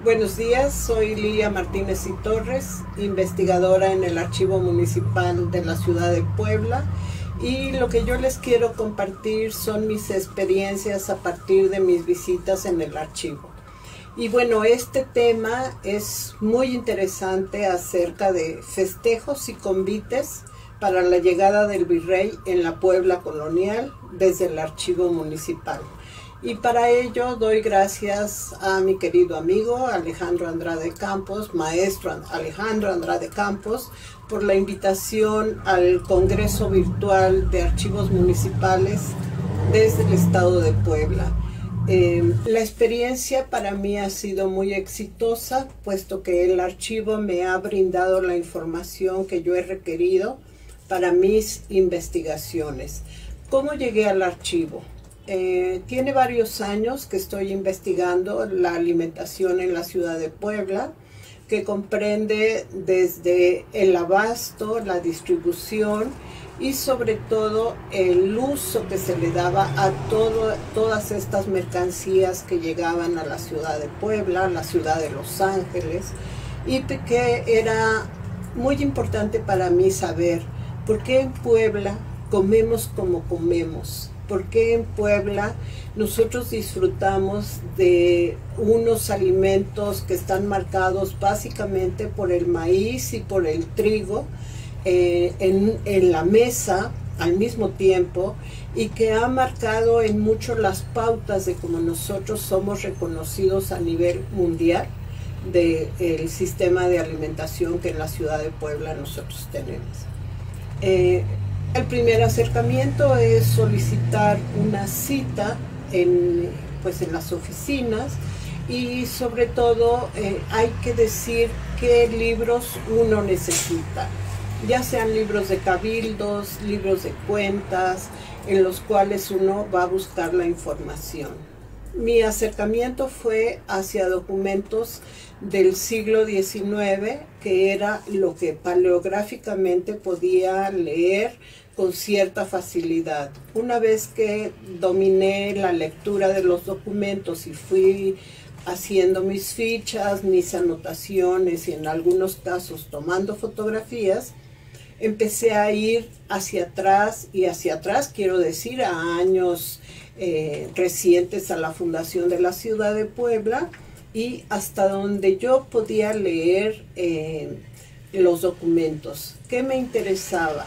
Buenos días, soy Lilia Martínez y Torres, investigadora en el Archivo Municipal de la Ciudad de Puebla, y lo que yo les quiero compartir son mis experiencias a partir de mis visitas en el archivo. Y bueno, este tema es muy interesante acerca de festejos y convites para la llegada del virrey en la Puebla colonial desde el Archivo Municipal. Y para ello doy gracias a mi querido amigo Alejandro Andrade Campos, maestro Alejandro Andrade Campos, por la invitación al Congreso Virtual de Archivos Municipales desde el Estado de Puebla. La experiencia para mí ha sido muy exitosa, puesto que el archivo me ha brindado la información que yo he requerido para mis investigaciones. ¿Cómo llegué al archivo? Tiene varios años que estoy investigando la alimentación en la ciudad de Puebla, que comprende desde el abasto, la distribución y sobre todo el uso que se le daba a todas estas mercancías que llegaban a la ciudad de Puebla, a la ciudad de Los Ángeles, y que era muy importante para mí saber por qué en Puebla comemos como comemos. Porque en Puebla nosotros disfrutamos de unos alimentos que están marcados básicamente por el maíz y por el trigo en la mesa al mismo tiempo, y que ha marcado en mucho las pautas de cómo nosotros somos reconocidos a nivel mundial del sistema de alimentación que en la ciudad de Puebla nosotros tenemos. El primer acercamiento es solicitar una cita en las oficinas, y sobre todo hay que decir qué libros uno necesita, ya sean libros de cabildos, libros de cuentas, en los cuales uno va a buscar la información. Mi acercamiento fue hacia documentos del siglo XIX, que era lo que paleográficamente podía leer con cierta facilidad. Una vez que dominé la lectura de los documentos y fui haciendo mis fichas, mis anotaciones y en algunos casos tomando fotografías, empecé a ir hacia atrás, y hacia atrás quiero decir a años recientes a la fundación de la ciudad de Puebla, y hasta donde yo podía leer los documentos. ¿Qué me interesaba?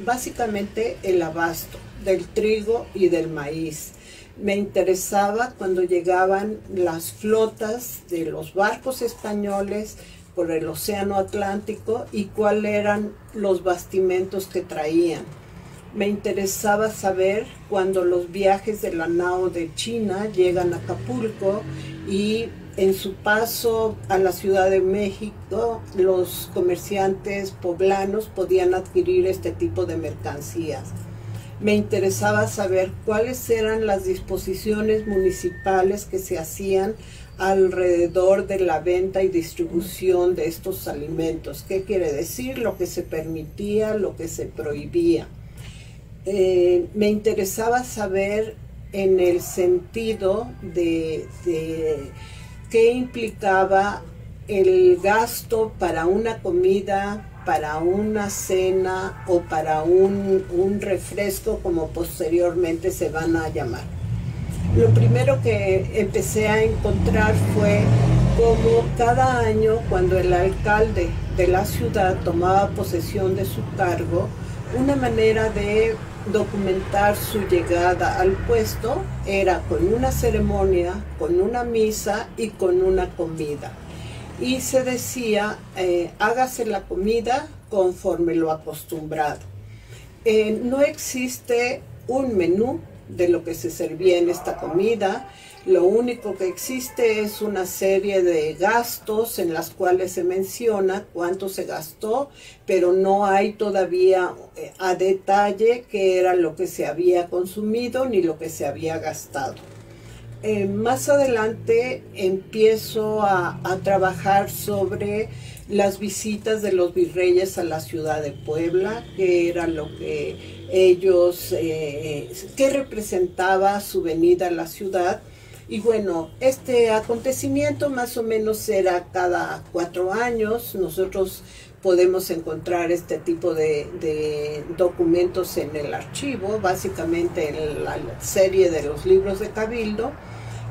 Básicamente el abasto del trigo y del maíz. Me interesaba cuando llegaban las flotas de los barcos españoles por el Océano Atlántico y cuáles eran los bastimentos que traían. Me interesaba saber cuando los viajes de la nao de China llegan a Acapulco, y en su paso a la Ciudad de México, los comerciantes poblanos podían adquirir este tipo de mercancías. Me interesaba saber cuáles eran las disposiciones municipales que se hacían alrededor de la venta y distribución de estos alimentos. ¿Qué quiere decir? Lo que se permitía, lo que se prohibía. Me interesaba saber en el sentido de qué implicaba el gasto para una comida, para una cena o para un refresco, como posteriormente se van a llamar. Lo primero que empecé a encontrar fue cómo cada año, cuando el alcalde de la ciudad tomaba posesión de su cargo, una manera de documentar su llegada al puesto era con una ceremonia, con una misa y con una comida. Y se decía, hágase la comida conforme lo acostumbrado. No existe un menú de lo que se servía en esta comida. Lo único que existe es una serie de gastos en las cuales se menciona cuánto se gastó, pero no hay todavía a detalle qué era lo que se había consumido ni lo que se había gastado. Más adelante empiezo a trabajar sobre las visitas de los virreyes a la ciudad de Puebla, que era lo que ellos, qué representaba su venida a la ciudad, Y bueno, este acontecimiento más o menos era cada 4 años. Nosotros podemos encontrar este tipo de documentos en el archivo, básicamente en la serie de los libros de Cabildo,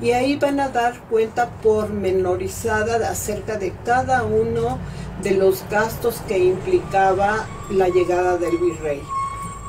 y ahí van a dar cuenta pormenorizada acerca de cada uno de los gastos que implicaba la llegada del virrey.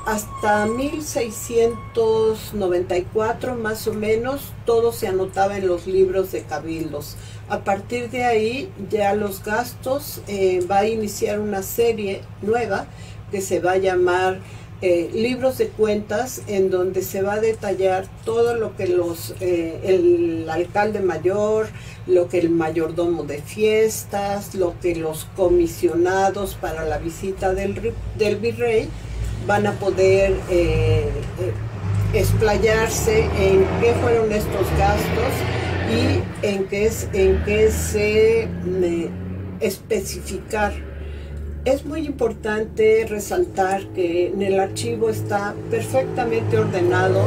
Hasta 1694 más o menos todo se anotaba en los libros de cabildos. A partir de ahí ya los gastos, va a iniciar una serie nueva que se va a llamar libros de cuentas, en donde se va a detallar todo lo que el alcalde mayor, lo que el mayordomo de fiestas, lo que los comisionados para la visita del virrey van a poder explayarse en qué fueron estos gastos y en qué se especificar. Es muy importante resaltar que en el archivo está perfectamente ordenado.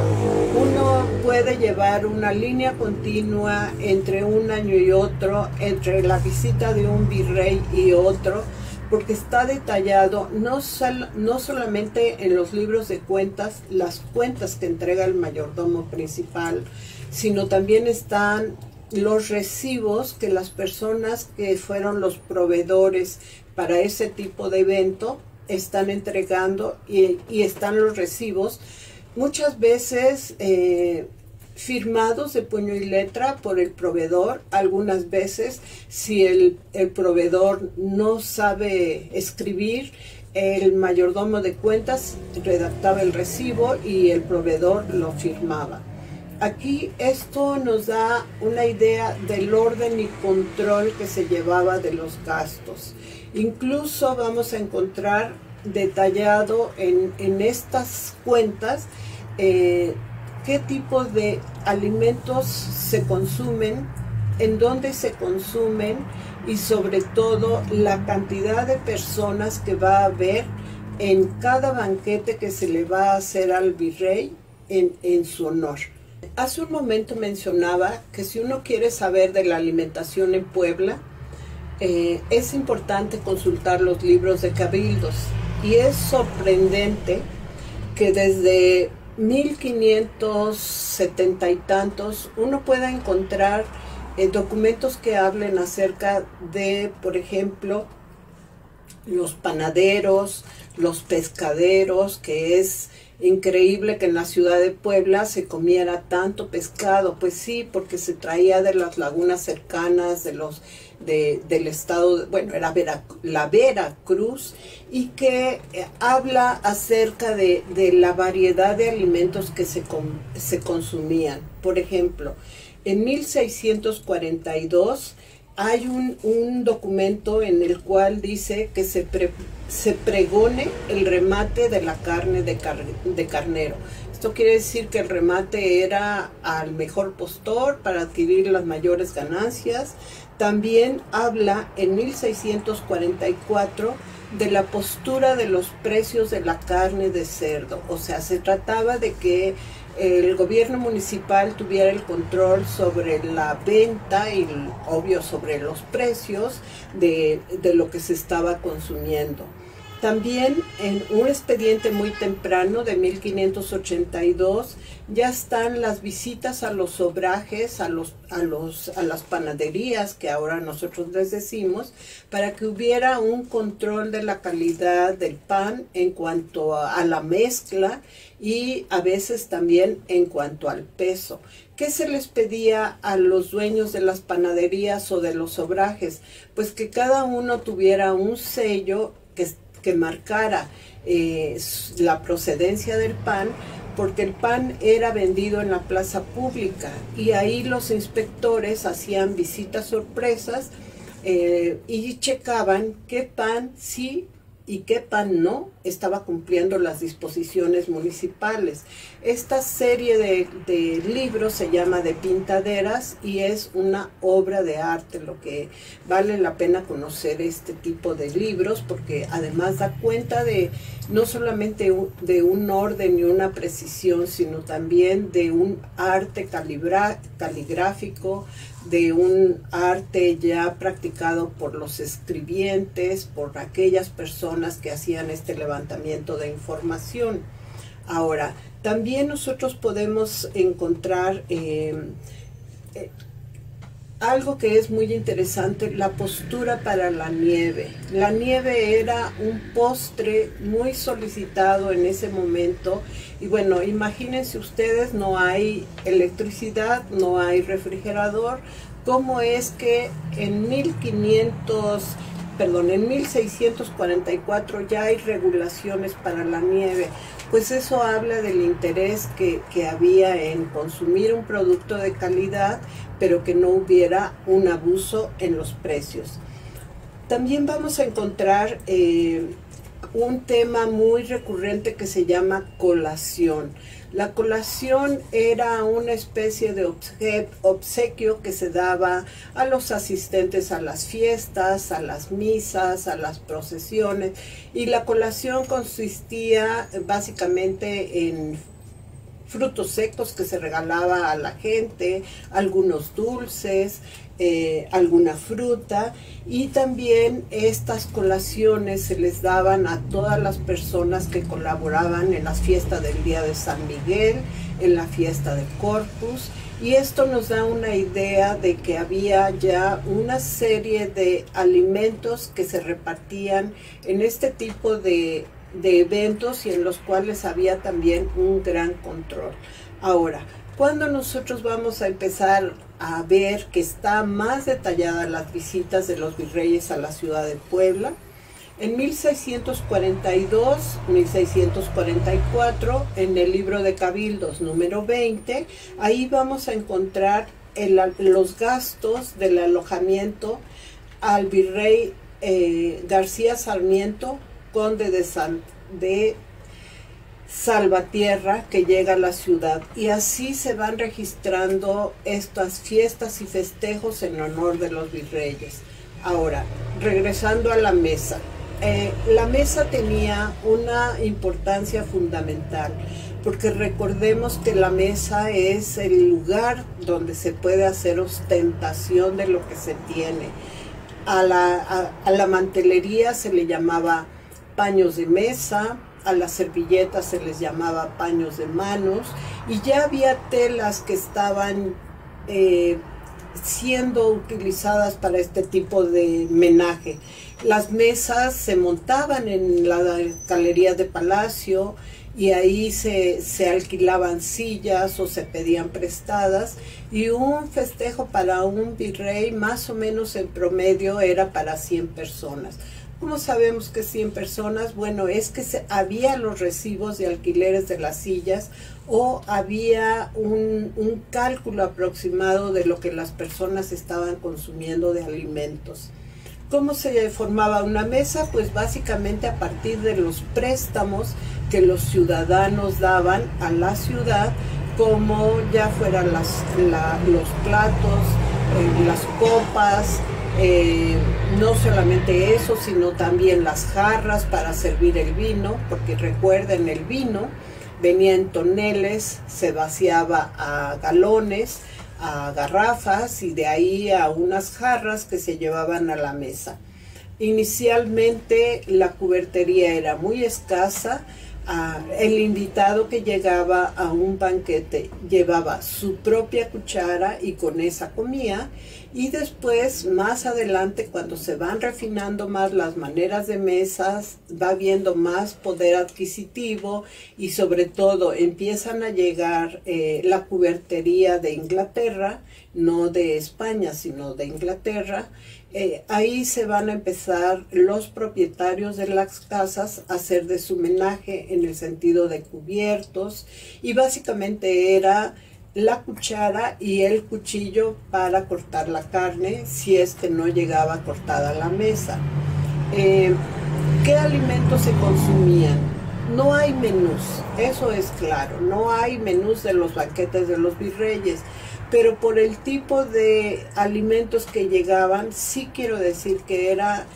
Uno puede llevar una línea continua entre un año y otro, entre la visita de un virrey y otro, porque está detallado no solamente en los libros de cuentas, las cuentas que entrega el mayordomo principal, sino también están los recibos que las personas que fueron los proveedores para ese tipo de evento están entregando, y están los recibos muchas veces firmados de puño y letra por el proveedor. Algunas veces, si el proveedor no sabe escribir, el mayordomo de cuentas redactaba el recibo y el proveedor lo firmaba. Aquí esto nos da una idea del orden y control que se llevaba de los gastos. Incluso vamos a encontrar detallado en estas cuentas qué tipo de alimentos se consumen, en dónde se consumen y sobre todo la cantidad de personas que va a haber en cada banquete que se le va a hacer al virrey en su honor. Hace un momento mencionaba que si uno quiere saber de la alimentación en Puebla, es importante consultar los libros de cabildos, y es sorprendente que desde 1570 y tantos uno pueda encontrar documentos que hablen acerca de, por ejemplo, los panaderos, los pescaderos, que es increíble que en la ciudad de Puebla se comiera tanto pescado. Pues sí, porque se traía de las lagunas cercanas, del estado, bueno, era la Veracruz, y que habla acerca de la variedad de alimentos que se consumían. Por ejemplo, en 1642 hay un documento en el cual dice que se pregone el remate de la carne de carnero. Esto quiere decir que el remate era al mejor postor para adquirir las mayores ganancias. También habla en 1644 de la postura de los precios de la carne de cerdo. O sea, se trataba de que el gobierno municipal tuviera el control sobre la venta y, obvio, sobre los precios de lo que se estaba consumiendo. También en un expediente muy temprano de 1582 ya están las visitas a los obrajes, a las panaderías, que ahora nosotros les decimos, para que hubiera un control de la calidad del pan en cuanto a la mezcla, y a veces también en cuanto al peso. ¿Qué se les pedía a los dueños de las panaderías o de los obrajes? Pues que cada uno tuviera un sello que marcara la procedencia del pan, porque el pan era vendido en la plaza pública, y ahí los inspectores hacían visitas sorpresas y checaban qué pan sí y qué pan no estaba cumpliendo las disposiciones municipales. Esta serie de libros se llama De Pintaderas, y es una obra de arte, lo que vale la pena conocer este tipo de libros, porque además da cuenta de no solamente de un orden y una precisión, sino también de un arte caligráfico, de un arte ya practicado por los escribientes, por aquellas personas que hacían este levantamiento de información. Ahora, también nosotros podemos encontrar algo que es muy interesante, la postura para la nieve. La nieve era un postre muy solicitado en ese momento. Y bueno, imagínense ustedes, no hay electricidad, no hay refrigerador. ¿Cómo es que en 1644 ya hay regulaciones para la nieve? Pues eso habla del interés que había en consumir un producto de calidad, pero que no hubiera un abuso en los precios. También vamos a encontrar un tema muy recurrente que se llama colación. La colación era una especie de obsequio que se daba a los asistentes a las fiestas, a las misas, a las procesiones, y la colación consistía básicamente en frutos secos que se regalaba a la gente, algunos dulces, alguna fruta, y también estas colaciones se les daban a todas las personas que colaboraban en las fiestas del Día de San Miguel, en la fiesta de Corpus, y esto nos da una idea de que había ya una serie de alimentos que se repartían en este tipo de eventos y en los cuales había también un gran control. Ahora, cuando nosotros vamos a empezar a ver que está más detallada las visitas de los virreyes a la ciudad de Puebla, en 1642, 1644, en el libro de Cabildos número 20, ahí vamos a encontrar los gastos del alojamiento al virrey García Sarmiento, conde de Salvatierra, que llega a la ciudad, y así se van registrando estas fiestas y festejos en honor de los virreyes. Ahora, regresando a la mesa. La mesa tenía una importancia fundamental, porque recordemos que la mesa es el lugar donde se puede hacer ostentación de lo que se tiene. A la mantelería se le llamaba paños de mesa, a las servilletas se les llamaba paños de manos, y ya había telas que estaban siendo utilizadas para este tipo de menaje. Las mesas se montaban en la galería de palacio, y ahí se alquilaban sillas o se pedían prestadas, y un festejo para un virrey más o menos en promedio era para 100 personas. ¿Cómo sabemos que 100 personas? Bueno, es que había los recibos de alquileres de las sillas, o había un cálculo aproximado de lo que las personas estaban consumiendo de alimentos. ¿Cómo se formaba una mesa? Pues básicamente a partir de los préstamos que los ciudadanos daban a la ciudad, como ya fueran los platos, las copas, no solamente eso, sino también las jarras para servir el vino, porque recuerden, el vino venía en toneles, se vaciaba a galones, a garrafas, y de ahí a unas jarras que se llevaban a la mesa. Inicialmente la cubertería era muy escasa. El invitado que llegaba a un banquete llevaba su propia cuchara y con esa comía, y después, más adelante, cuando se van refinando más las maneras de mesas, va habiendo más poder adquisitivo, y sobre todo empiezan a llegar la cubertería de Inglaterra, no de España, sino de Inglaterra. Ahí se van a empezar los propietarios de las casas a hacer de su menaje en el sentido de cubiertos, y básicamente era la cuchara y el cuchillo para cortar la carne, si es que no llegaba cortada la mesa. ¿Qué alimentos se consumían? No hay menús, eso es claro, no hay menús de los banquetes de los virreyes, pero por el tipo de alimentos que llegaban, sí quiero decir que era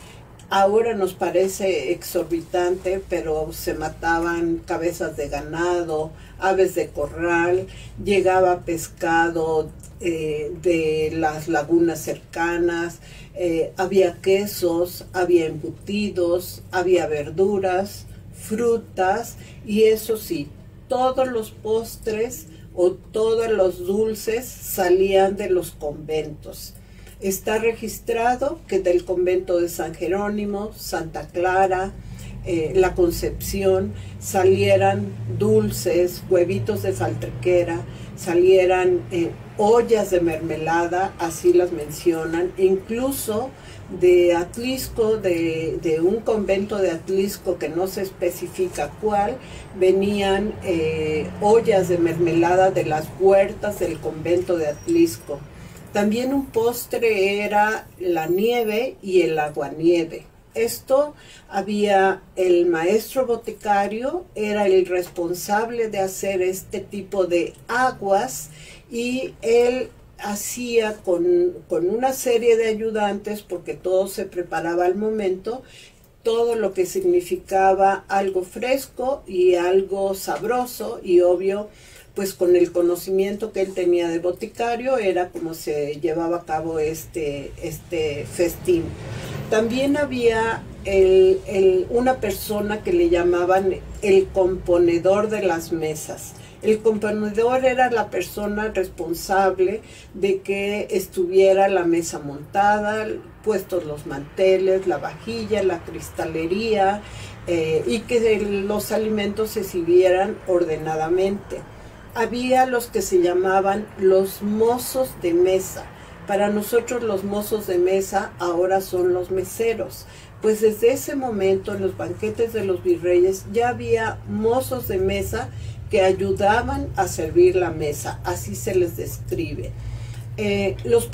Ahora nos parece exorbitante, pero se mataban cabezas de ganado, aves de corral, llegaba pescado de las lagunas cercanas, había quesos, había embutidos, había verduras, frutas, y eso sí, todos los postres o todos los dulces salían de los conventos. Está registrado que del convento de San Jerónimo, Santa Clara, la Concepción, salieran dulces, huevitos de faltriquera, salieran ollas de mermelada, así las mencionan, incluso de Atlisco, de un convento de Atlisco que no se especifica cuál, venían ollas de mermelada de las huertas del convento de Atlisco. También un postre era la nieve y el aguanieve. Esto había el maestro boticario, era el responsable de hacer este tipo de aguas, y él hacía con una serie de ayudantes, porque todo se preparaba al momento, todo lo que significaba algo fresco y algo sabroso, y obvio, pues con el conocimiento que él tenía de boticario, era como se llevaba a cabo este festín. También había una persona que le llamaban el componedor de las mesas. El componedor era la persona responsable de que estuviera la mesa montada, puestos los manteles, la vajilla, la cristalería, y que los alimentos se sirvieran ordenadamente. Había los que se llamaban los mozos de mesa. Para nosotros los mozos de mesa ahora son los meseros. Pues desde ese momento en los banquetes de los virreyes ya había mozos de mesa que ayudaban a servir la mesa, así se les describe. Los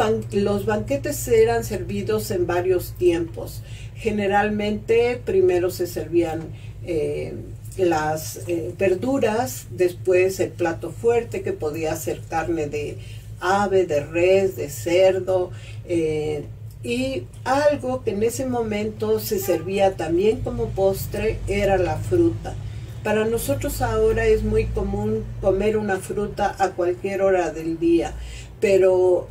banquetes eran servidos en varios tiempos. Generalmente primero se servían las verduras, después el plato fuerte, que podía ser carne de ave, de res, de cerdo, y algo que en ese momento se servía también como postre era la fruta. Para nosotros ahora es muy común comer una fruta a cualquier hora del día, pero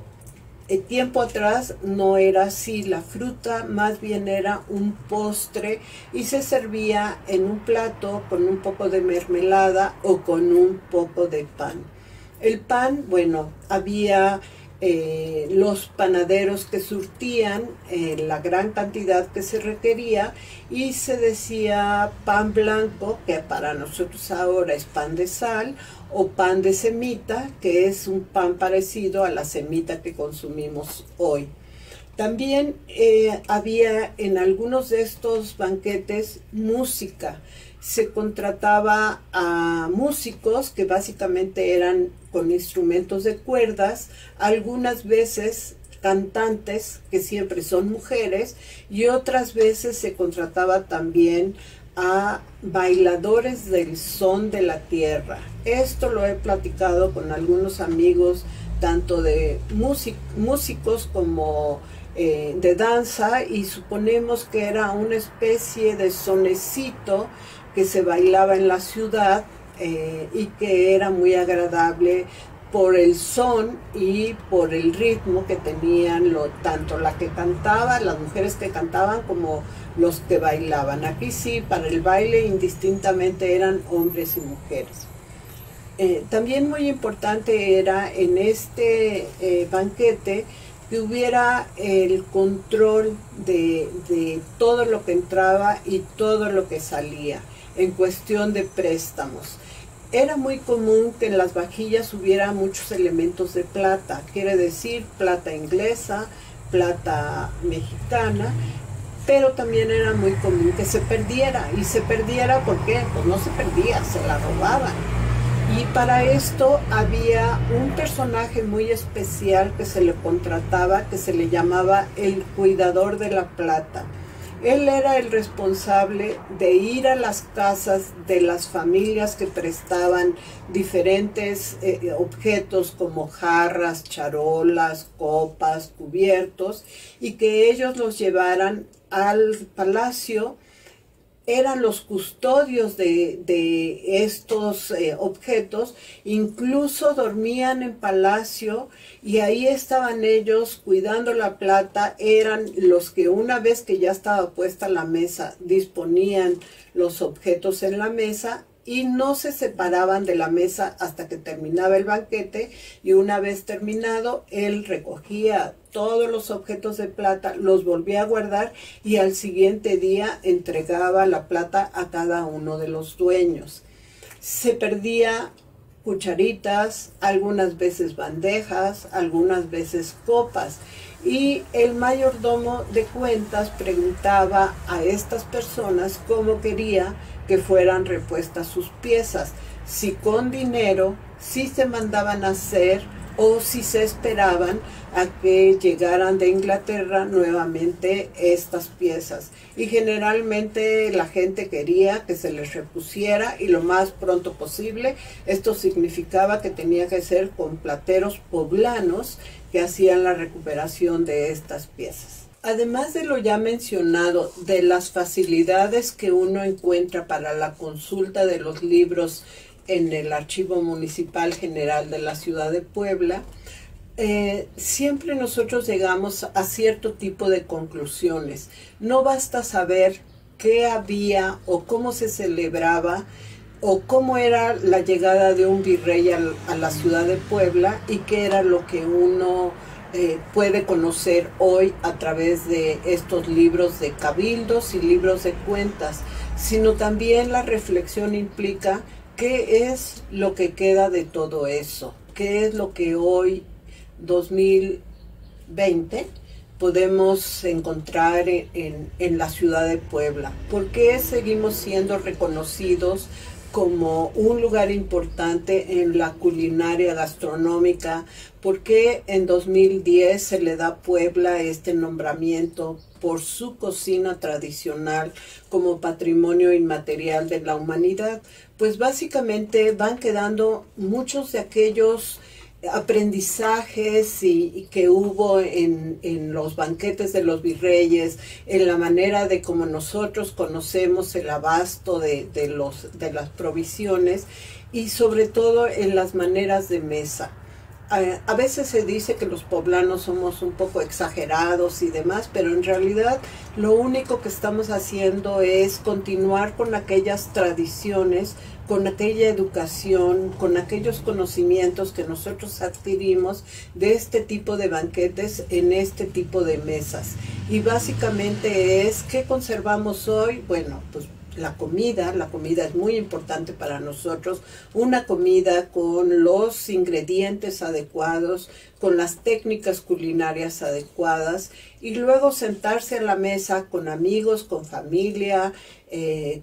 tiempo atrás no era así. La fruta más bien era un postre y se servía en un plato con un poco de mermelada o con un poco de pan. El pan, bueno, había los panaderos que surtían la gran cantidad que se requería, y se decía pan blanco, que para nosotros ahora es pan de sal, o pan de semita, que es un pan parecido a la semita que consumimos hoy. También había en algunos de estos banquetes música. Se contrataba a músicos que básicamente eran con instrumentos de cuerdas, algunas veces cantantes, que siempre son mujeres, y otras veces se contrataba también a bailadores del son de la tierra. Esto lo he platicado con algunos amigos, tanto de músicos como de danza, y suponemos que era una especie de sonecito que se bailaba en la ciudad, y que era muy agradable por el son y por el ritmo que tenían tanto la que cantaba, las mujeres que cantaban, como los que bailaban. Aquí sí, para el baile indistintamente eran hombres y mujeres. También muy importante era en este banquete que hubiera el control de todo lo que entraba y todo lo que salía en cuestión de préstamos. Era muy común que en las vajillas hubiera muchos elementos de plata, quiere decir plata inglesa, plata mexicana, pero también era muy común que se perdiera. ¿Y se perdiera por qué? Pues no se perdía, se la robaban. Y para esto había un personaje muy especial que se le contrataba, que se le llamaba el cuidador de la plata. Él era el responsable de ir a las casas de las familias que prestaban diferentes objetos como jarras, charolas, copas, cubiertos, y que ellos los llevaran al palacio. Eran los custodios de estos objetos, incluso dormían en palacio y ahí estaban ellos cuidando la plata. Eran los que una vez que ya estaba puesta la mesa, disponían los objetos en la mesa y no se separaban de la mesa hasta que terminaba el banquete, y una vez terminado, él recogía todos los objetos de plata, los volvía a guardar y al siguiente día entregaba la plata a cada uno de los dueños. Se perdía cucharitas, algunas veces bandejas, algunas veces copas, y el mayordomo de cuentas preguntaba a estas personas cómo quería que fueran repuestas sus piezas, si con dinero, si se mandaban a hacer o si se esperaban a que llegaran de Inglaterra nuevamente estas piezas. Y generalmente la gente quería que se les repusiera y lo más pronto posible. Esto significaba que tenía que ser con plateros poblanos que hacían la recuperación de estas piezas. Además de lo ya mencionado, de las facilidades que uno encuentra para la consulta de los libros en el Archivo Municipal General de la Ciudad de Puebla, siempre nosotros llegamos a cierto tipo de conclusiones. No basta saber qué había o cómo se celebraba o cómo era la llegada de un virrey a la ciudad de Puebla y qué era lo que uno puede conocer hoy a través de estos libros de cabildos y libros de cuentas, sino también la reflexión implica qué es lo que queda de todo eso, qué es lo que hoy, 2020, podemos encontrar en la ciudad de Puebla. ¿Por qué seguimos siendo reconocidos como un lugar importante en la culinaria gastronómica? ¿Por qué en 2010 se le da a Puebla este nombramiento por su cocina tradicional como patrimonio inmaterial de la humanidad? Pues básicamente van quedando muchos de aquellos aprendizajes y que hubo en los banquetes de los virreyes, en la manera de cómo nosotros conocemos el abasto de las provisiones, y sobre todo en las maneras de mesa. A veces se dice que los poblanos somos un poco exagerados y demás, pero en realidad lo único que estamos haciendo es continuar con aquellas tradiciones, con aquella educación, con aquellos conocimientos que nosotros adquirimos de este tipo de banquetes en este tipo de mesas. Y básicamente es, ¿qué conservamos hoy? Bueno, pues la comida es muy importante para nosotros, una comida con los ingredientes adecuados, con las técnicas culinarias adecuadas, y luego sentarse a la mesa con amigos, con familia,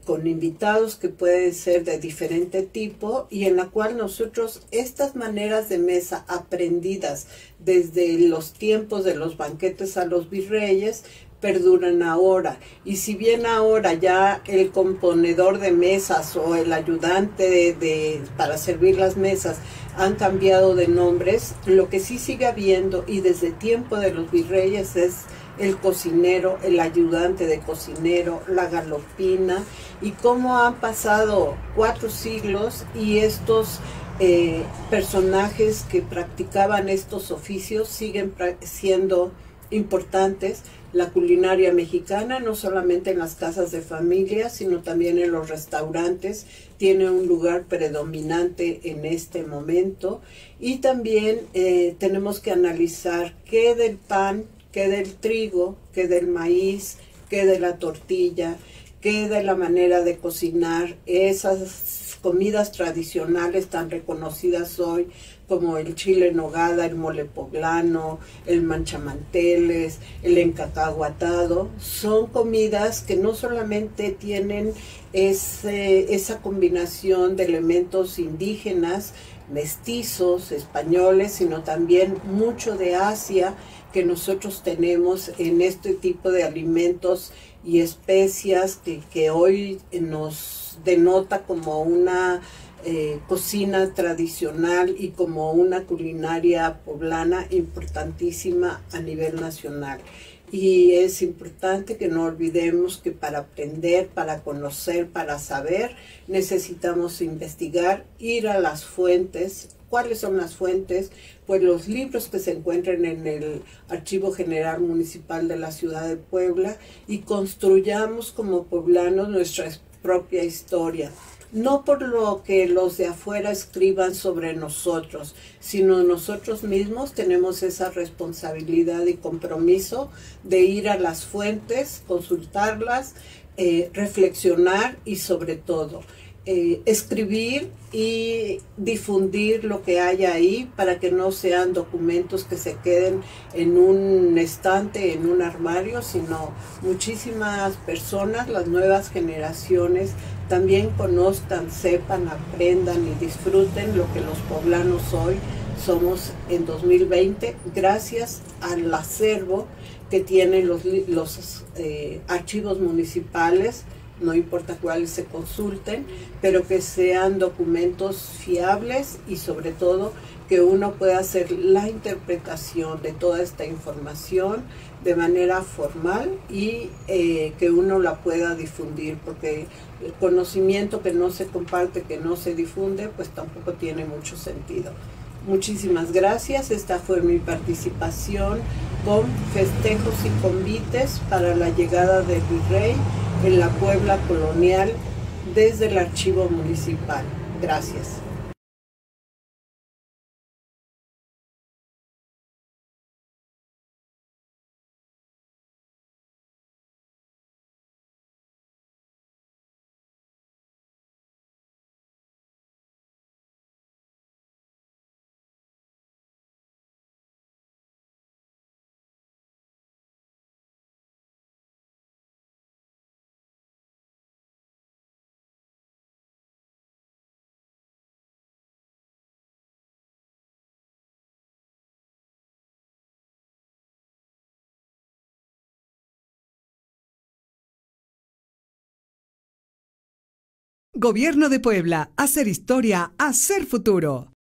con invitados que pueden ser de diferente tipo, y en la cual nosotros estas maneras de mesa aprendidas desde los tiempos de los banquetes a los virreyes perduran ahora. Y si bien ahora ya el componedor de mesas o el ayudante para servir las mesas han cambiado de nombres, lo que sí sigue habiendo y desde tiempo de los virreyes es el cocinero, el ayudante de cocinero, la galopina, y cómo han pasado 4 siglos y estos personajes que practicaban estos oficios siguen siendo importantes. La culinaria mexicana, no solamente en las casas de familia, sino también en los restaurantes, tiene un lugar predominante en este momento. Y también tenemos que analizar qué del pan, qué del trigo, qué del maíz, qué de la tortilla, qué de la manera de cocinar esas comidas tradicionales tan reconocidas hoy, como el chile en nogada, el mole poblano, el manchamanteles, el encacahuatado. Son comidas que no solamente tienen esa combinación de elementos indígenas mestizos, españoles, sino también mucho de Asia que nosotros tenemos en este tipo de alimentos y especias que hoy nos denota como una cocina tradicional y como una culinaria poblana importantísima a nivel nacional. Y es importante que no olvidemos que para aprender, para conocer, para saber, necesitamos investigar, ir a las fuentes. ¿Cuáles son las fuentes? Pues los libros que se encuentran en el Archivo General Municipal de la Ciudad de Puebla, y construyamos como poblanos nuestra propia historia. No por lo que los de afuera escriban sobre nosotros, sino nosotros mismos tenemos esa responsabilidad y compromiso de ir a las fuentes, consultarlas, reflexionar y sobre todo escribir y difundir lo que hay ahí para que no sean documentos que se queden en un estante, en un armario, sino muchísimas personas, las nuevas generaciones, también conozcan, sepan, aprendan y disfruten lo que los poblanos hoy somos en 2020, gracias al acervo que tienen los archivos municipales, no importa cuáles se consulten, pero que sean documentos fiables y sobre todo que uno pueda hacer la interpretación de toda esta información de manera formal y que uno la pueda difundir, porque el conocimiento que no se comparte, que no se difunde, pues tampoco tiene mucho sentido. Muchísimas gracias. Esta fue mi participación con festejos y convites para la llegada del virrey en la Puebla colonial desde el Archivo Municipal. Gracias. Gobierno de Puebla. Hacer historia, hacer futuro.